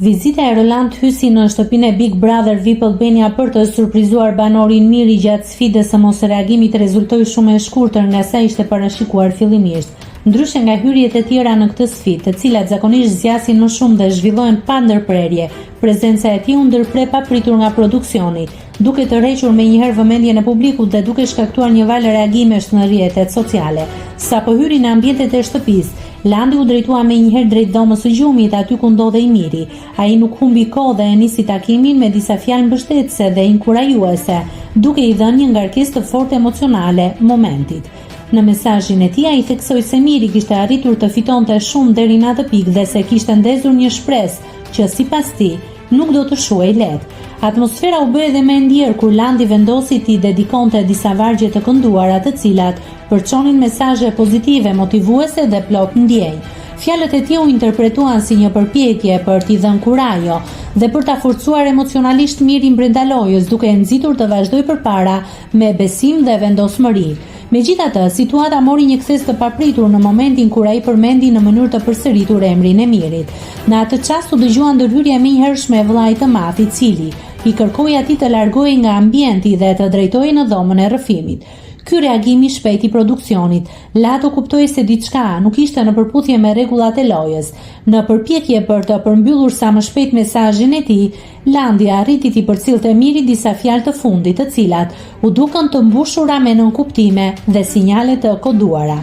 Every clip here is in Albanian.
Vizita e Roland hysi në shtëpinë e Big Brother VIP Albania për të surprizuar banorin Miri gjatë sfidës së mosreagimit rezultoi shumë e shkurtër nga sa ishte parashikuar fillimisht. Ndryshe nga hyrjet e tjera në këtë sfidë, të cilat zakonisht zgjasin më shumë dhe zhvillohen pa ndërprerje, prezenca e tij u ndërpre papritur nga produksioni, duke tërhequr menjëherë vëmendjen e publikut dhe duke shkaktuar një val reagimesh në rrjetet sociale. Sapo hyri në ambientet e shtëpisë, Landi u drejtua menjëherë drejt dhomës së gjumit, aty ku ndodhej Miri. Ai nuk humbi kohë dhe e nisi takimin me disa fjalë mbështetëse dhe inkurajuese, duke i dhënë një ngarkesë të fortë emocionale momentit. Në mesazhin e tij ai theksoi se Miri kishte arritur të fitonte shumë deri në atë pikë dhe se kishte ndezur një shpresë që sipas tij nuk do të shuhej lehtë. Atmosfera u bë edhe më e ndjerë kur Landi vendosi t'i dedikonte disa vargje të kënduara të cilat përçonin mesazhe pozitive, motivuese dhe plot ndjenjë. Fjalët e tij u interpretuan si një përpjekje për t'i dhënë kurajo dhe për ta forcuar emocionalisht Mirin brenda lojës, duke e nxitur të vazhdojë përpara me besim dhe vendosmëri. Megjithatë, situata mori një kthes të papritur në momentin kur ai përmendi në mënyrë të përsëritur emrin e Mirit. Në atë çast u dëgjua ndërhyrja e menjëhershme e vëllait të madh, i cili i kërkoi atij të largohej nga ambienti dhe të drejtohej në dhomën e rrëfimit. Ky reagim i shpejt i produksionit, Lato kuptoi se diçka nuk ishte në përputhje me rregullat e lojës. Në përpjekje për të përmbyllur sa më shpejt mesazhin e tij, Landi arriti t'i përcillte Miri disa fjalë të fundit, të cilat u dukën të mbushura me nënkuptime dhe sinjale të koduara.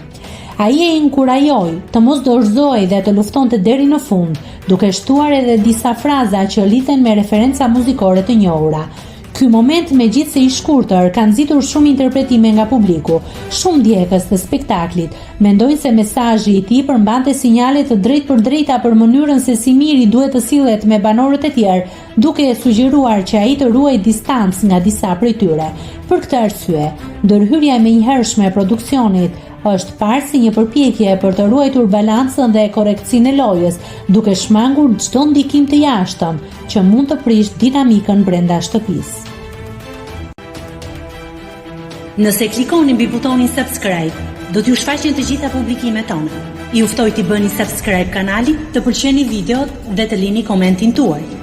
Ai e inkurajoi të mos dorëzohej dhe të luftonte deri në fund, duke shtuar edhe disa fraza që lidhen me referenca muzikore të njohura. Ky moment, megjithse i shkurtër, ka nxitur shumë interpretime nga publiku. Shumë ndjekës të spektaklit mendojnë se mesazhi i tij përmbante sinjale të drejtpërdrejta për mënyrën se si Miri duhet të sillet me banorët e tjerë, duke e sugjeruar që ai të ruajë distancë nga disa prej tyre. Për këtë arsye, ndërhyrja e menjëhershme e produksionit është parë si një përpjekje për të ruajtur balancën dhe korrektësinë e lojës, duke shmangur çdo ndikim të jashtëm që mund të prishë dinamikën brenda shtëpisë. Nëse klikoni mbi butonin subscribe, do t'ju shfaqen të gjitha publikimet tona. Ju ftoj t'i bëni subscribe kanalit, të pëlqeni videot dhe të lini komentin tuaj.